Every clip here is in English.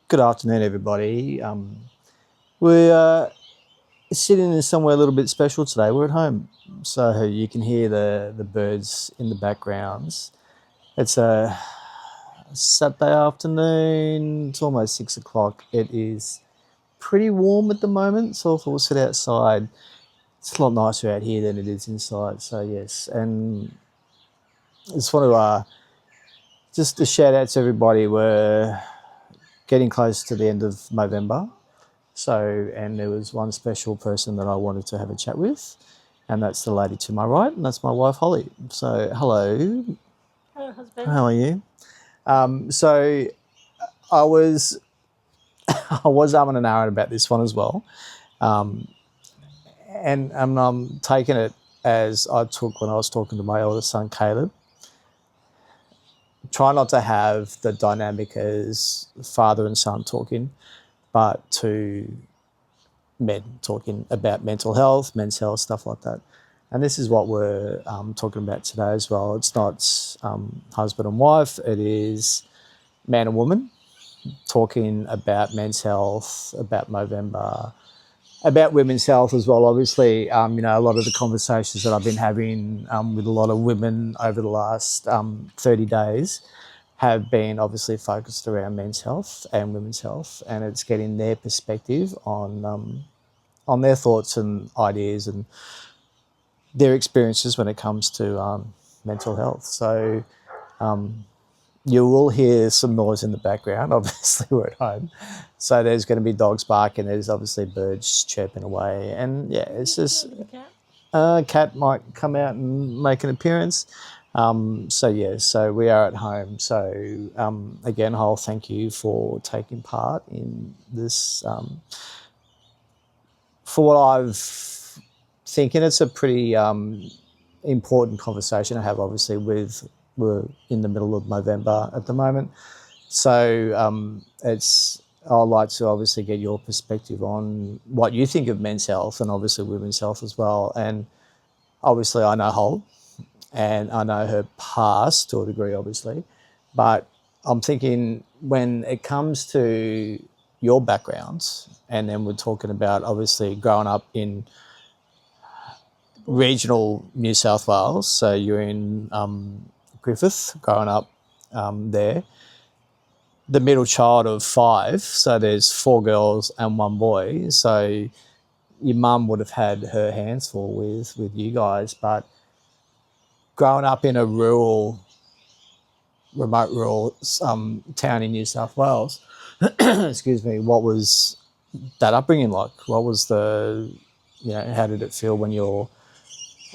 Good afternoon, everybody. We're sitting in somewhere a little bit special today. We're at home, so you can hear the birds in the backgrounds. It's a Saturday afternoon. It's almost 6 o'clock. It is pretty warm at the moment, so if we'll sit outside, it's a lot nicer out here than it is inside. So yes, and I just want to just a shout out to everybody. We're getting close to the end of November. So, and there was one special person that I wanted to have a chat with, and that's the lady to my right, and that's my wife, Holly. So, hello. Hello, husband. How are you? So, I was I was umming and ahhing about this one as well, and I'm taking it as I took when I was talking to my eldest son, Caleb. Try not to have the dynamic as father and son talking, but to men talking about mental health, men's health, stuff like that. And this is what we're talking about today as well. It's not husband and wife, it is man and woman talking about men's health, about Movember, about women's health as well. Obviously, a lot of the conversations that I've been having with a lot of women over the last 30 days have been obviously focused around men's health and women's health, and it's getting their perspective on their thoughts and ideas and their experiences when it comes to mental health. So you will hear some noise in the background. Obviously, we're at home, so there's going to be dogs barking. There's obviously birds chirping away, and yeah, it's just cat might come out and make an appearance. So we are at home. So again, Hol, thank you for taking part in this. For what I've thinking, it's a pretty important conversation to have. Obviously, we're in the middle of November at the moment, so I'd like to obviously get your perspective on what you think of men's health and obviously women's health as well. And obviously, I know Hol, and I know her past to a degree, obviously, but I'm thinking when it comes to your backgrounds, and then we're talking about obviously growing up in regional New South Wales, so you're in Griffith, growing up there, the middle child of five, so there's four girls and one boy, so your mum would have had her hands full with you guys, but growing up in a remote rural town in New South Wales, excuse me, what was that upbringing like? What was how did it feel when you're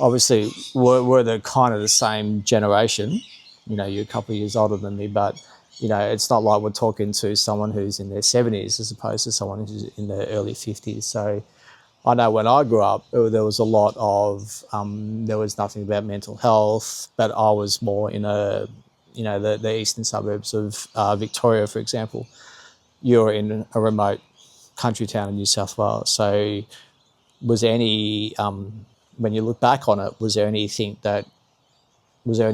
obviously we're the kind of the same generation, you're a couple of years older than me, but it's not like we're talking to someone who's in their 70s as opposed to someone who's in their early 50s. So I know when I grew up, there was a lot of, there was nothing about mental health, but I was more in the eastern suburbs of Victoria, for example. You're in a remote country town in New South Wales. So was there any, when you look back on it, was there any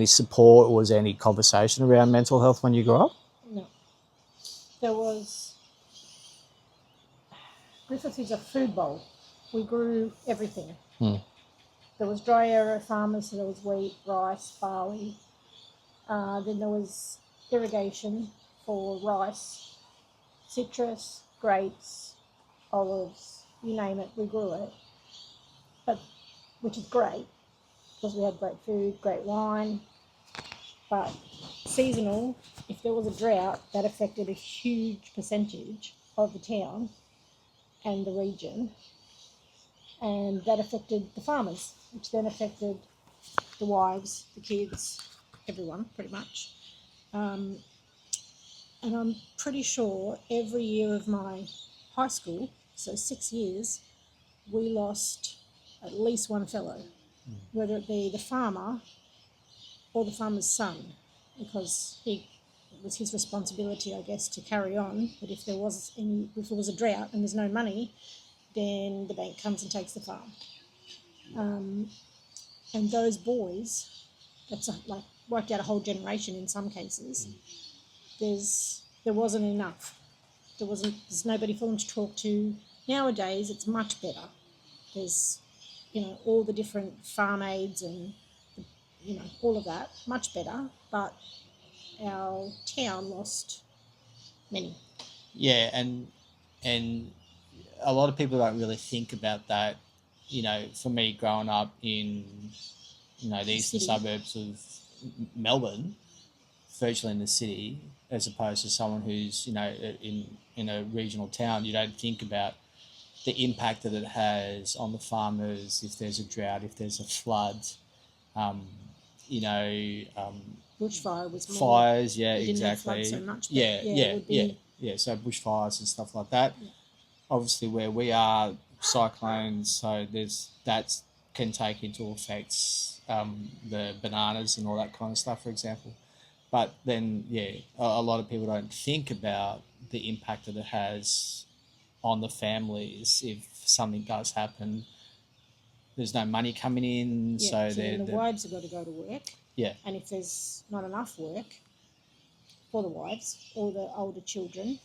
support or was there any conversation around mental health when you grew up? No. There was, Griffith is a food bowl. We grew everything. There was dry area farmers, so there was wheat, rice, barley. Then there was irrigation for rice, citrus, grapes, olives, you name it, we grew it. But which is great because we had great food, great wine. But seasonal, if there was a drought, that affected a huge percentage of the town and the region. And that affected the farmers, which then affected the wives, the kids, everyone pretty much. And I'm pretty sure every year of my high school, so 6 years, we lost at least one fellow, whether it be the farmer or the farmer's son, because it was his responsibility, I guess, to carry on. But if there was a drought and there's no money, then the bank comes and takes the farm. And those boys, that's like wiped out a whole generation in some cases. There wasn't enough There's nobody for them to talk to. Nowadays, it's much better. There's, all the different farm aids and, all of that, much better. But our town lost many. Yeah, and a lot of people don't really think about that. For me, growing up in the eastern City. suburbs of Melbourne, virtually in the city, as opposed to someone who's in a regional town, you don't think about the impact that it has on the farmers if there's a drought, if there's a flood. Um, you know, um, Bushfire was more. Fires, yeah, We didn't have exactly. flood so much, but Yeah, it would be, yeah. So bushfires and stuff like that. Yeah. Obviously, where we are, cyclones. So that can take into effect the bananas and all that kind of stuff, for example. But then, yeah, a lot of people don't think about the impact that it has on the families if something does happen. There's no money coming in, so so then the wives have got to go to work. Yeah. And if there's not enough work for the wives or the older children,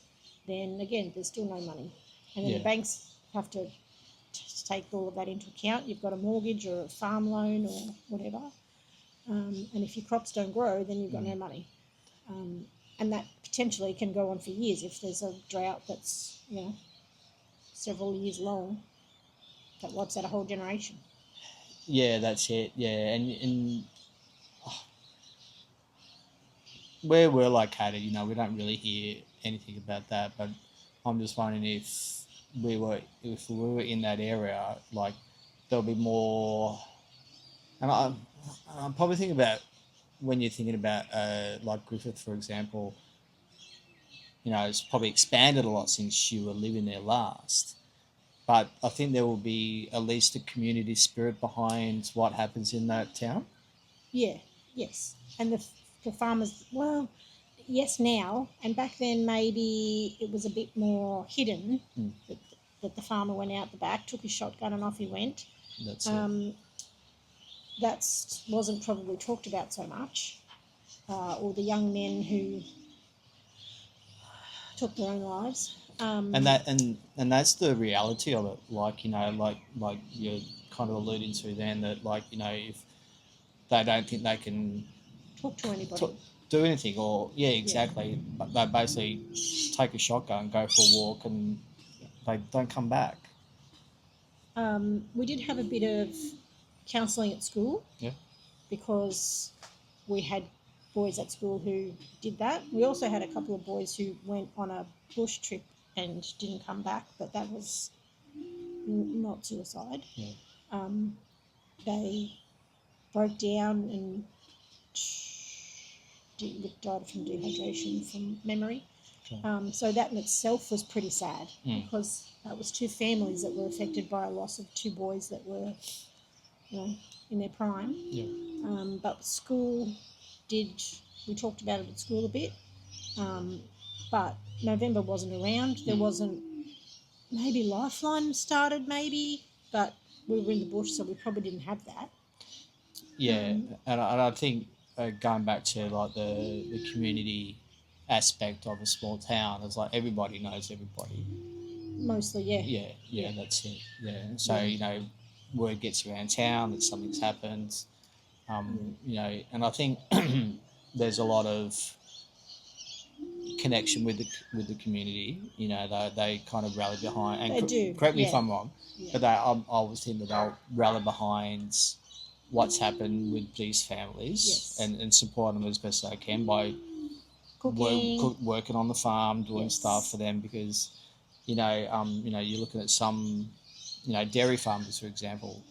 then again, there's still no money. And then Yeah. the banks have to take all of that into account. You've got a mortgage or a farm loan or whatever. And if your crops don't grow, then you've got no money. And that potentially can go on for years if there's a drought that's, several years long, that wipes out a whole generation. Yeah, that's it. Yeah, and where we're located, we don't really hear anything about that. But I'm just wondering if we were in that area, like there'll be more. And I'm probably thinking about when you're thinking about like Griffith, for example. It's probably expanded a lot since you were living there last. But I think there will be at least a community spirit behind what happens in that town. Yeah, yes. And the farmers, well, yes now, and back then maybe it was a bit more hidden that the farmer went out the back, took his shotgun and off he went. That's it. That wasn't probably talked about so much. Or the young men who took their own lives. And that's the reality of it. Like like you're kind of alluding to then that if they don't think they can talk to anybody, do anything, or exactly, but they basically take a shotgun, go for a walk, and they don't come back. We did have a bit of counselling at school. Yeah. Because we had boys at school who did that. We also had a couple of boys who went on a bush trip and didn't come back, but that was not suicide. Yeah. They broke down and died from dehydration from memory. Okay. So that in itself was pretty sad because that was two families that were affected by a loss of two boys that were, in their prime. Yeah. But school we talked about it at school a bit, but November wasn't around. There wasn't, maybe Lifeline started maybe, but we were in the bush, so we probably didn't have that. Yeah, and I think going back to like the community aspect of a small town, it's like everybody knows everybody. Mostly, yeah. Yeah, that's it. Yeah, so word gets around town that something's happened. And I think there's a lot of connection with the community. They kind of rally behind. And They do. Correct me if I'm wrong, but I always think that they'll rally behind what's happened with these families and support them as best they can by working on the farm, doing stuff for them because you're looking at some dairy farmers, for example.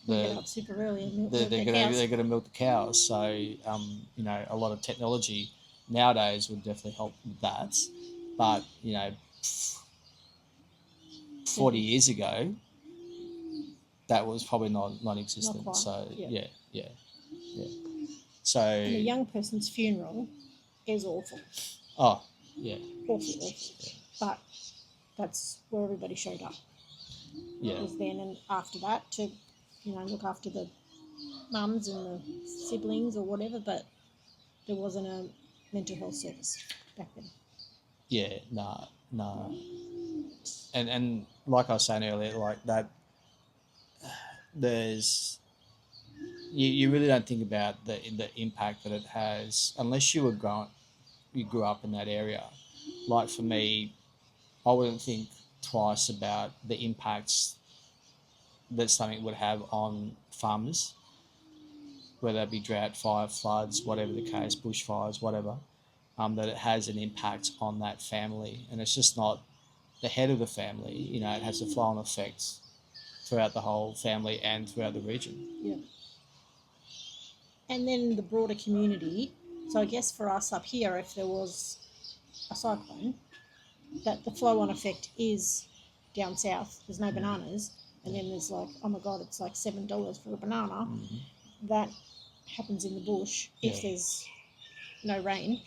They get up super early and milk they're going to milk the cows. So a lot of technology nowadays would definitely help with that. But 40 years ago, that was probably non-existent. Not quite, So yeah. So and a young person's funeral is awful. Oh yeah. Awful. Yeah. But that's where everybody showed up. Yeah. It was then and after that to look after the mums and the siblings or whatever, but there wasn't a mental health service back then. Yeah, no. And like I was saying earlier, like that, there's you really don't think about the impact that it has unless you grew up in that area. Like for me, I wouldn't think twice about the impacts that something would have on farmers, whether it be drought, fire, floods, whatever the case, bushfires, whatever. That it has an impact on that family, and it's just not the head of the family. You know, it has a flow-on effect throughout the whole family and throughout the region. Yeah. And then the broader community. So I guess for us up here, if there was a cyclone, that the flow-on effect is down south. There's no bananas, and then there's like, oh my god, it's like $7 for a banana. That happens in the bush. If Yeah. there's no rain,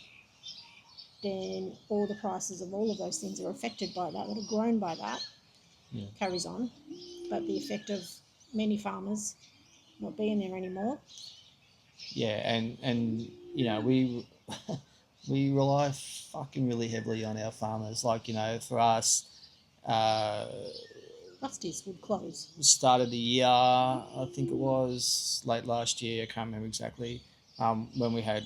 then all the prices of all of those things are affected by that, that are grown by that, carries on. But the effect of many farmers not being there anymore. Yeah, and you know we rely fucking really heavily on our farmers. Like, you know, for us, Rusty's would close. started the year, I think it was late last year. I can't remember exactly. When we had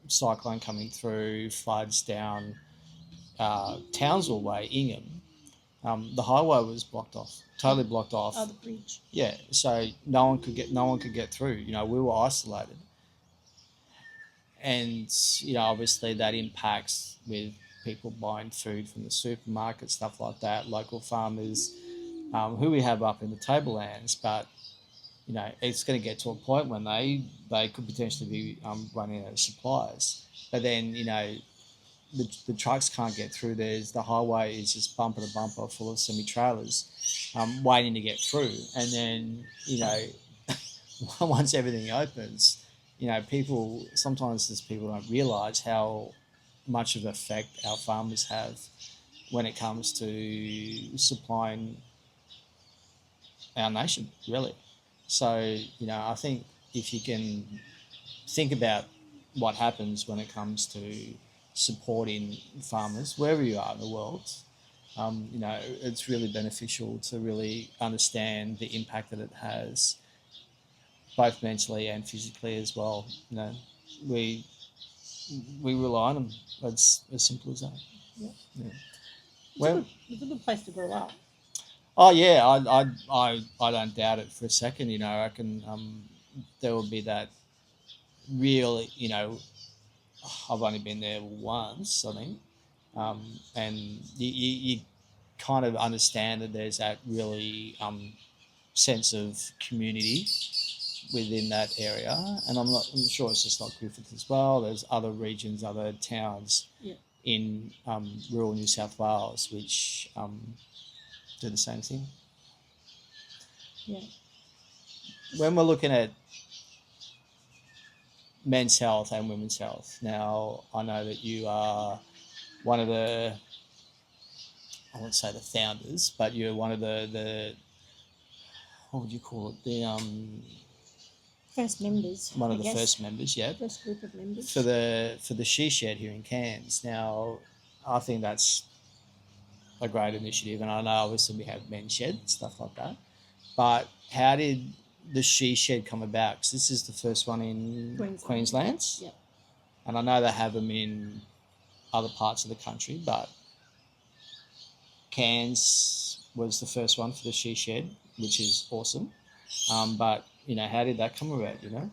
cyclone coming through, floods down Townsville Way, Ingham. The highway was blocked off, totally blocked off. Oh, the bridge. Yeah, so no one could get through. You know, we were isolated, and you know, obviously that impacts with people buying food from the supermarket, stuff like that, local farmers, who we have up in the tablelands. But you know, it's going to get to a point when they could potentially be running out of supplies. But then, you know, the trucks can't get through. The highway is just bumper to bumper full of semi trailers, waiting to get through. And then, you know, once everything opens, you know, sometimes people don't realise how much of an effect our farmers have when it comes to supplying our nation, really. So, you know, I think if you can think about what happens when it comes to supporting farmers, wherever you are in the world, you know, it's really beneficial to really understand the impact that it has, both mentally and physically as well. You know, we we rely on them. It's as simple as that. Yeah. Yeah. It's a good place to grow up. Oh yeah, I don't doubt it for a second. You know, I reckon there will be that real. You know, I've only been there once, I think, and you kind of understand that there's that really sense of community within that area, and I'm sure it's just not Griffith as well. There's other regions, other towns in rural New South Wales which do the same thing. Yeah. When we're looking at men's health and women's health, now I know that you are one of I won't say the founders, but you're one of the what would you call it? First members. One of the first members, yeah. First group of members. For the She Shed here in Cairns. Now, I think that's a great initiative, and I know obviously we have men's shed, stuff like that. But how did the She Shed come about? Because this is the first one in Queensland. Yeah. And I know they have them in other parts of the country, but Cairns was the first one for the She Shed, which is awesome. But you know, how did that come about? You know,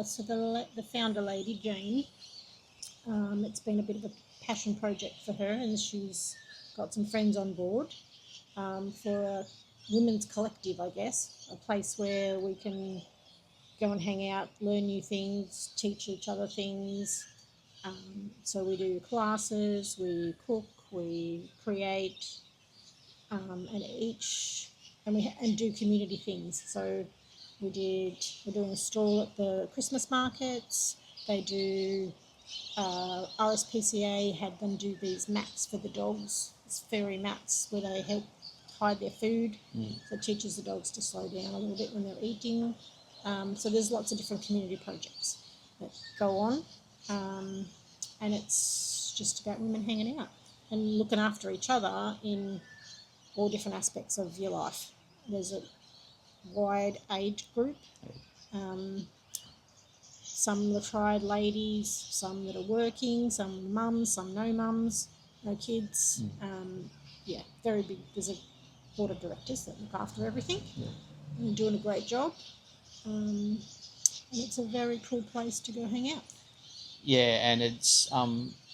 So the founder lady Jane, it's been a bit of a passion project for her, and she's got some friends on board for a women's collective, I guess, a place where we can go and hang out, learn new things, teach each other things. So we do classes, we cook, we create, and do community things. So we're doing a stall at the Christmas markets. They do RSPCA had them do these mats for the dogs, these furry mats where they help hide their food. So it teaches the dogs to slow down a little bit when they're eating. So there's lots of different community projects that go on, and it's just about women hanging out and looking after each other in all different aspects of your life. There's a wide age group. Some retired ladies, some that are working, some mums, some no mums, no kids. Very big. There's a board of directors that look after everything and doing a great job. And it's a very cool place to go hang out. Yeah, and it's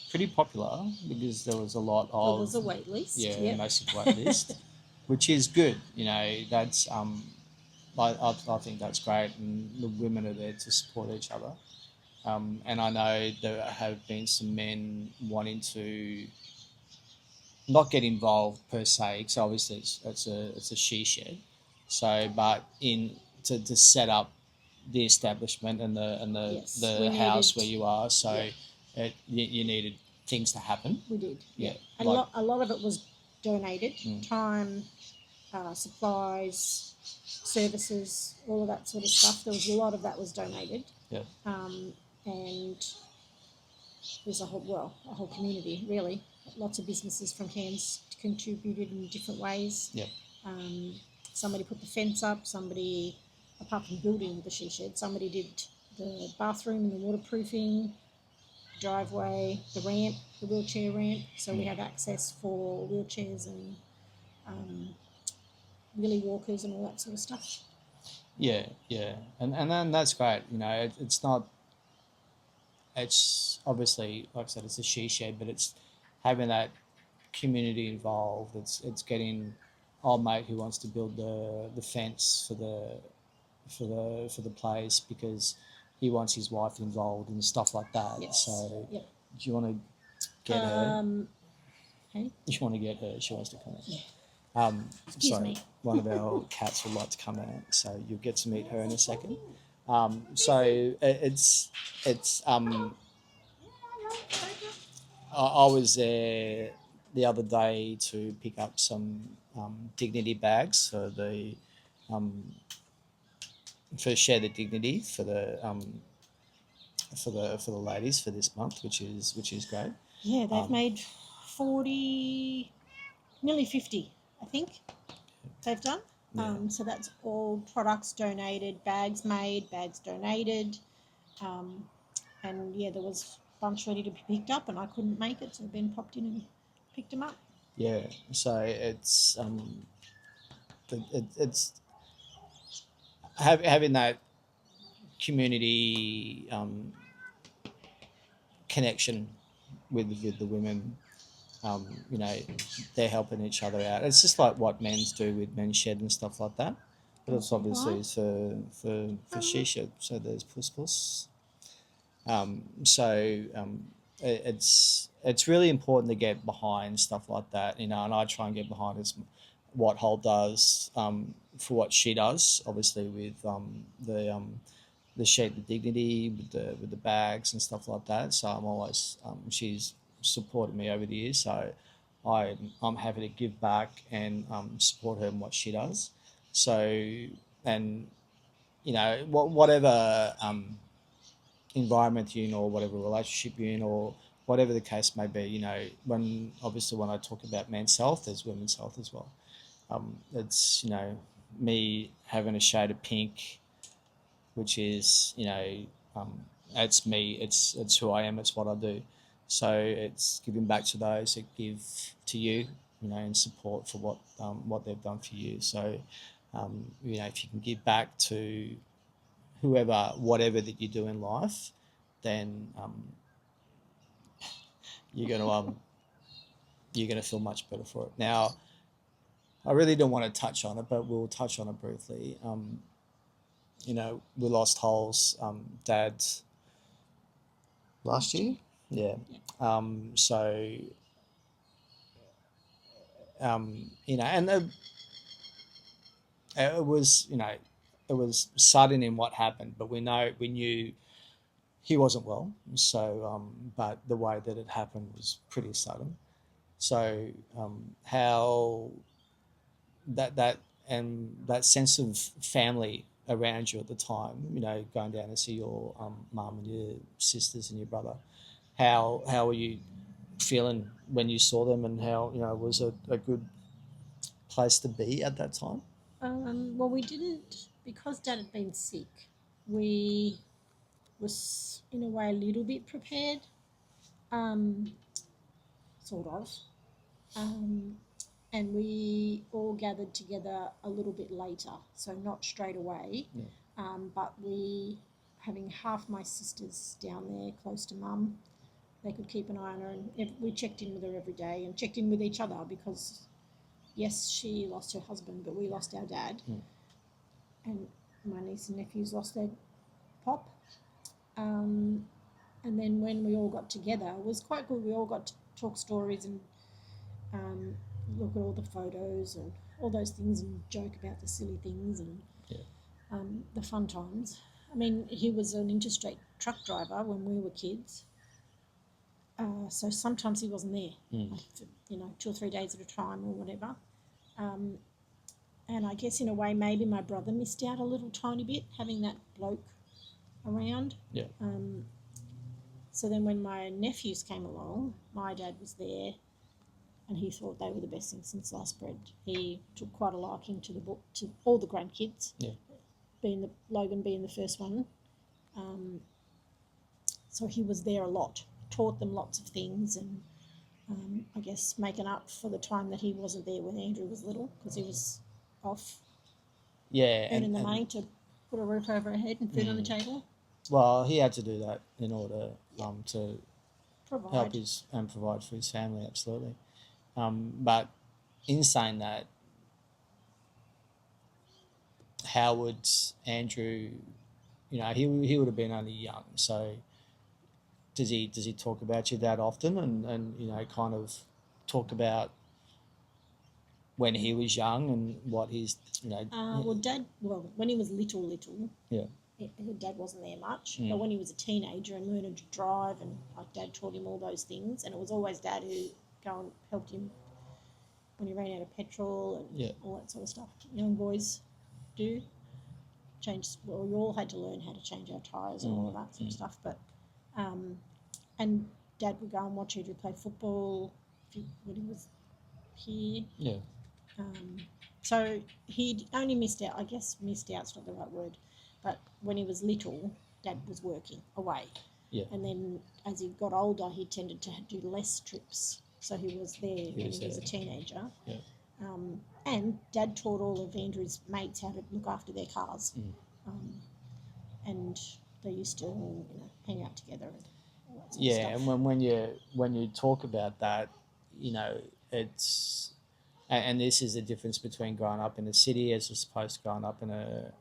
pretty popular because there was a lot of... There was a wait list. Yeah, massive wait list, which is good. That's I think that's great, and the women are there to support each other. And I know there have been some men wanting to not get involved per se, because obviously it's a she shed. So, but to set up the establishment and the house where you are, so you needed things to happen. We did. Yeah, a lot of it was donated. Time, supplies, services, all of that sort of stuff. There was a lot of that was donated. Yeah. And there's a whole community really. Lots of businesses from Cairns contributed in different ways. Yeah. Somebody put the fence up. Somebody, apart from building the she shed, somebody did the bathroom and the waterproofing, driveway, the ramp, the wheelchair ramp. So we have access for wheelchairs and wheelie walkers and all that sort of stuff. Yeah, and then that's great. It's obviously, like I said, it's a she shed, but it's having that community involved. It's getting old mate who wants to build the fence for the place because he wants his wife involved and stuff like that. Yes. So do you want to get her? Hey? You want to get her? She wants to come out. Yeah. Excuse me. One of our cats would like to come out, so you'll get to meet her in a second. So it's I was there the other day to pick up some dignity bags for the for Share the Dignity for the ladies for this month, which is great. Yeah, they've made 40, nearly 50, I think. They've done. So that's all products donated, bags made, bags donated, and there was a bunch ready to be picked up, and I couldn't make it, so Ben popped in and picked them up. Yeah, so it's it's having that community connection with the women. They're helping each other out. It's just like what men's do with Men's Shed and stuff like that. But it's obviously for she shed. So there's puss. It's really important to get behind stuff like that, and I try and get behind what Hol does for what she does, obviously with the Share the Dignity with the bags and stuff like that. So I'm always she's supported me over the years, so I'm happy to give back and support her in what she does. So, and whatever environment you're in, or whatever relationship you're in, or whatever the case may be, when I talk about men's health, there's women's health as well. It's me having a shade of pink, which is it's me, it's who I am, it's what I do. So it's giving back to those that give to you, in support for what they've done for you. So, if you can give back to whatever that you do in life, then you're gonna feel much better for it. Now, I really don't want to touch on it, but we'll touch on it briefly. We lost Hol's dad last year. Yeah. And it was sudden in what happened, but we knew he wasn't well. So, but the way that it happened was pretty sudden. So, how that sense of family around you at the time, going down to see your mum and your sisters and your brother, how were you feeling when you saw them, and how, you know, was it a good place to be at that time? Well, we didn't, because Dad had been sick, we was in a way a little bit prepared, um, sort of. Um, and we all gathered together a little bit later, so not straight away. Yeah. But we, having half my sisters down there close to Mum, they could keep an eye on her, and we checked in with her every day and checked in with each other because, yes, she lost her husband, but we lost our dad, and my niece and nephews lost their pop. And then when we all got together, it was quite good. We all got to talk stories and um, look at all the photos and all those things and joke about the silly things and the fun times. I mean, he was an interstate truck driver when we were kids, so sometimes he wasn't there, like for, 2 or 3 days at a time or whatever. And I guess in a way, maybe my brother missed out a little tiny bit having that bloke around. Yeah. So then when my nephews came along, my dad was there, and he thought they were the best thing since sliced bread. He took quite a liking to to all the grandkids. Yeah. Logan being the first one. So he was there a lot, taught them lots of things, and I guess making up for the time that he wasn't there when Andrew was little, because he was off earning the money to put a roof over our head and food on the table. Well, he had to do that in order to Provide. help and provide for his family, absolutely. But in saying that, how would Andrew, he would have been only young, so does he talk about your dad often, and kind of talk about when he was young and what his when he was little, yeah. Dad wasn't there much, but when he was a teenager and learning to drive, and like Dad taught him all those things, and it was always Dad who go and helped him when he ran out of petrol and all that sort of stuff. Young boys do we all had to learn how to change our tyres and all of that sort of stuff, but and Dad would go and watch Andrew play football when he was here. Yeah. So he'd only missed out, I guess missed out's not the right word, but when he was little, Dad was working away. Yeah. And then as he got older, he tended to do less trips. So he was there when he was a teenager. Yeah. And Dad taught all of Andrew's mates how to look after their cars. And they used to hang out together and all that sort of stuff. And when you talk about that, it's, and this is the difference between growing up in a city as opposed to growing up in a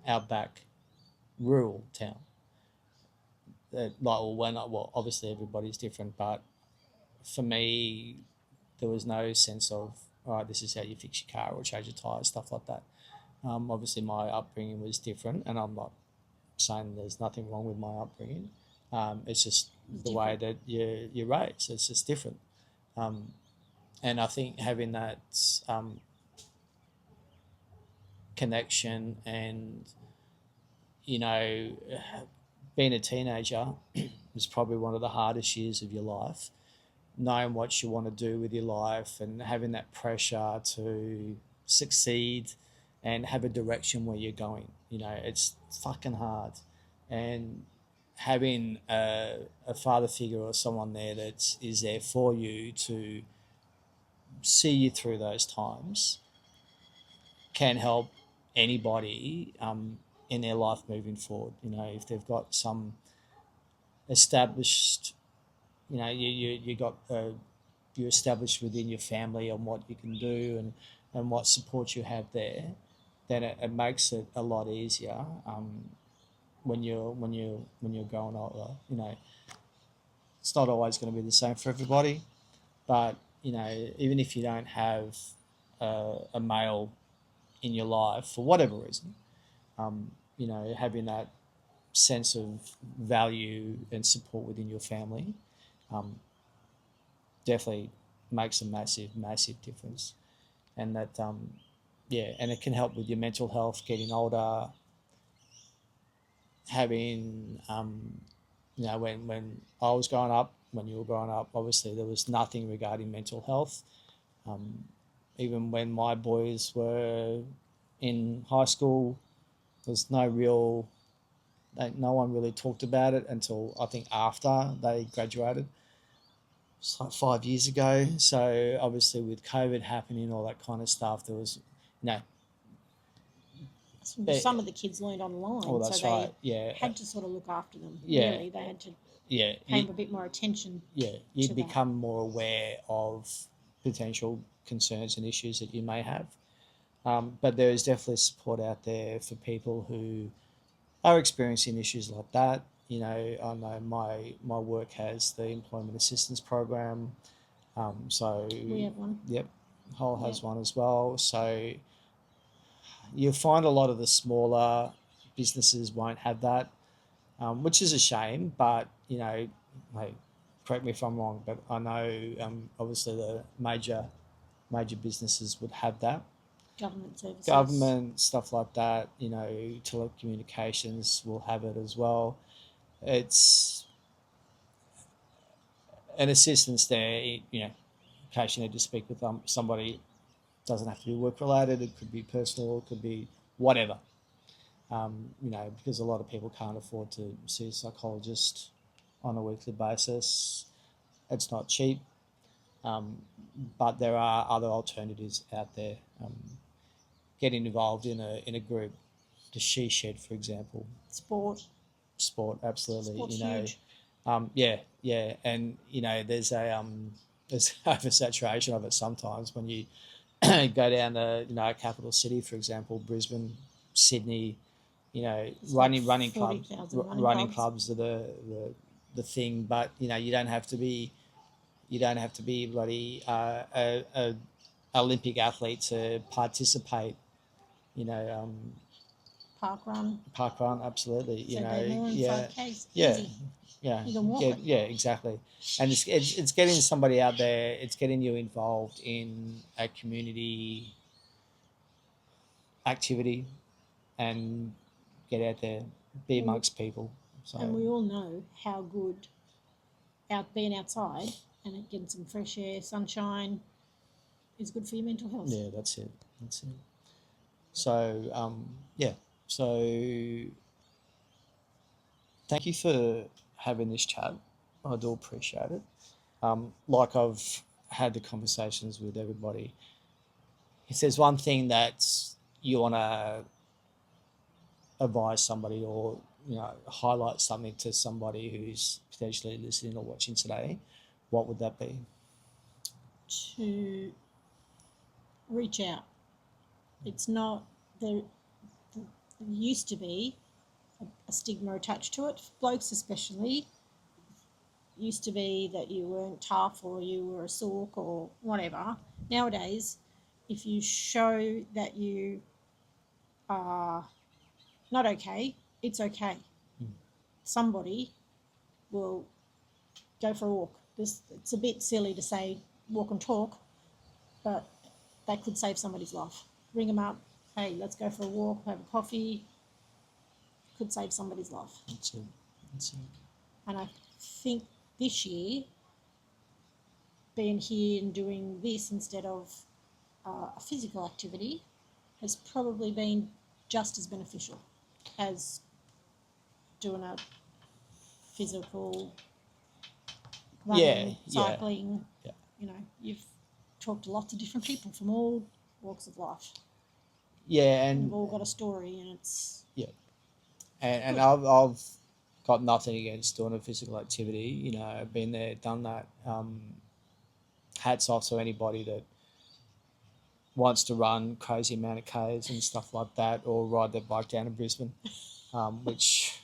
outback rural town. Obviously everybody's different, but for me, there was no sense of, all right, this is how you fix your car or change your tyres, stuff like that. Obviously my upbringing was different, and I'm not saying there's nothing wrong with my upbringing. It's just the way that you're raised. It's just different. And I think having that connection and, being a teenager was probably one of the hardest years of your life, knowing what you want to do with your life and having that pressure to succeed and have a direction where you're going. It's fucking hard. And having a father figure or someone there that is there for you to see you through those times can help anybody in their life moving forward. If they've got some established, you're established within your family on what you can do and what support you have there, then it makes it a lot easier when you're growing older. It's not always going to be the same for everybody, but even if you don't have a male in your life for whatever reason, having that sense of value and support within your family definitely makes a massive, massive difference. And that, and it can help with your mental health, getting older, having, when I was growing up, when you were growing up. Obviously, there was nothing regarding mental health. Even when my boys were in high school, there's no one really talked about it until I think after they graduated. It's like 5 years ago. So obviously with COVID happening, all that kind of stuff, there was, you know, some of the kids learned online, oh, that's so they right. Yeah. had to sort of look after them. Yeah. Really, they had to Yeah. pay a bit more attention. Yeah. You to become more aware of potential concerns and issues that you may have. But there is definitely support out there for people who are experiencing issues like that. You know, I know my work has the employment assistance program. So We have one. Yep, Hol has Yep. one as well. So you'll find a lot of the smaller businesses won't have that, which is a shame. But you know, hey, correct me if I'm wrong, but I know obviously the major businesses would have that. Government services. Government stuff like that. You know, telecommunications will have it as well. It's an assistance there. You know, in case you need to speak with somebody, doesn't have to be work related. It could be personal. It could be whatever. You know, because a lot of people can't afford to see a psychologist on a weekly basis. It's not cheap, um, but there are other alternatives out there. Getting involved in a group, the She Shed, for example. Sport, absolutely. Sport's you know, huge. Yeah, and you know, there's there's oversaturation of it sometimes when you go down to a capital city, for example, Brisbane, Sydney. You know, It's running like clubs, 40,000 running clubs are the thing. But you know, you don't have to be bloody a Olympic athlete to participate. You know, park run, absolutely. You So know, more than yeah, 5Ks, yeah, easy. yeah, You can walk it. yeah, exactly. And it's getting somebody out there. It's getting you involved in a community activity and get out there, be amongst people. So And we all know how good being outside and getting some fresh air, sunshine is good for your mental health. yeah, that's it. That's it. So yeah. So thank you for having this chat. I do appreciate it. Like I've had the conversations with everybody. If there's one thing that you want to advise somebody or highlight something to somebody who's potentially listening or watching today, what would that be? To reach out. It's not there. There used to be a stigma attached to it. Blokes especially used to be that you weren't tough or you were a sook or whatever. Nowadays, if you show that you are not okay, it's okay. Somebody will go for a walk. It's a bit silly to say walk and talk, but that could save somebody's life. Ring them up. Hey, let's go for a walk, have a coffee. Could save somebody's life. That's it. That's it. And I think this year, being here and doing this instead of a physical activity has probably been just as beneficial as doing a physical running, cycling. Yeah. You know, you've talked to lots of different people from all walks of life. Yeah, And and we've all got a story, and it's and I've got nothing against doing a physical activity. You know, I've been there, done that. Hats off to anybody that wants to run crazy amount of Ks and stuff like that, or ride their bike down to Brisbane, which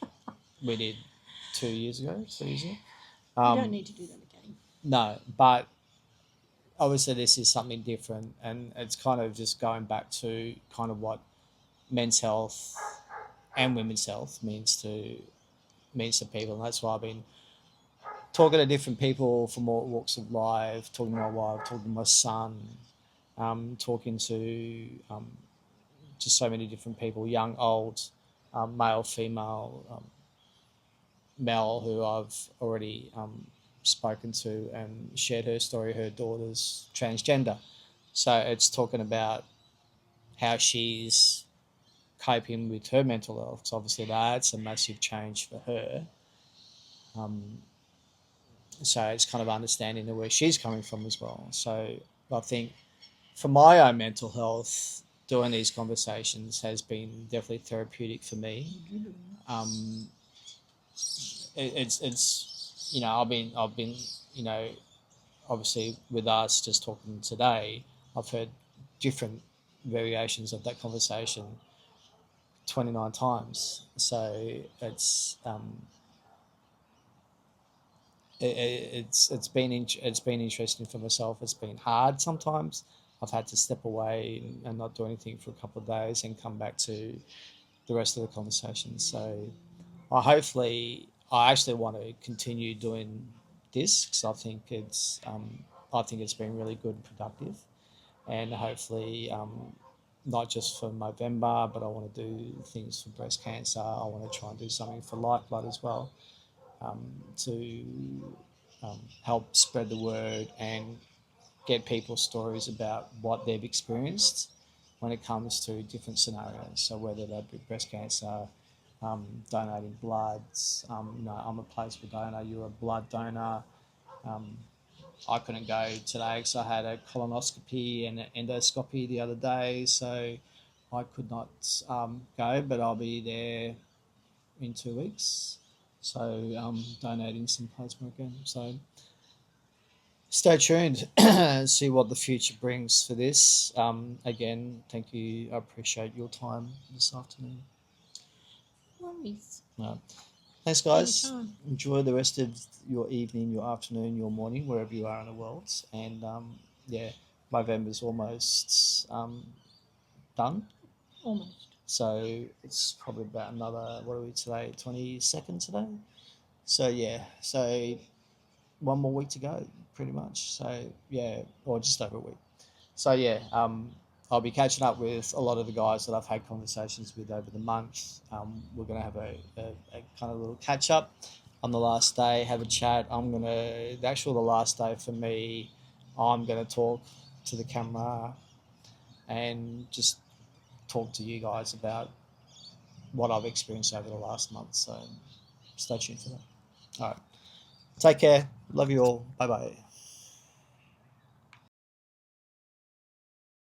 we did 2 years ago, 3 years ago. you don't need to do that again. No, but obviously this is something different, and it's kind of just going back to kind of what men's health and women's health means to people, and that's why I've been talking to different people from all walks of life, talking to my wife, talking to my son, talking to just so many different people, young, old, male, female, male, who I've already spoken to and shared her story. Her daughter's transgender, so it's talking about how she's coping with her mental health. So obviously that's a massive change for her. So it's kind of understanding where she's coming from as well. So I think for my own mental health, doing these conversations has been definitely therapeutic for me. Um, it's I've been obviously with us just talking today, I've heard different variations of that conversation 29 times. So it's been interesting for myself. It's been hard sometimes. I've had to step away and not do anything for a couple of days and come back to the rest of the conversation. So I actually want to continue doing this because I think it's been really good and productive, and hopefully not just for Movember, but I want to do things for breast cancer. I want to try and do something for Lifeblood as well, to help spread the word and get people's stories about what they've experienced when it comes to different scenarios. So whether that be breast cancer, donating bloods, I'm a plasma donor, you're a blood donor. I couldn't go today because I had a colonoscopy and an endoscopy the other day, so I could not go, but I'll be there in 2 weeks. So donating some plasma again. So stay tuned and see what the future brings for this. Again, thank you. I appreciate your time this afternoon. Worries. No. Thanks, guys. Anytime. Enjoy the rest of your evening, your afternoon, your morning, wherever you are in the world. And yeah, November's almost done. Almost. So it's probably about another, what are we today? 22nd today? So yeah, so one more week to go, pretty much. So yeah, or just over a week. So yeah, I'll be catching up with a lot of the guys that I've had conversations with over the month. We're going to have a kind of little catch up on the last day, have a chat. The last day for me, I'm going to talk to the camera and just talk to you guys about what I've experienced over the last month. So stay tuned for that. All right. Take care. Love you all. Bye bye.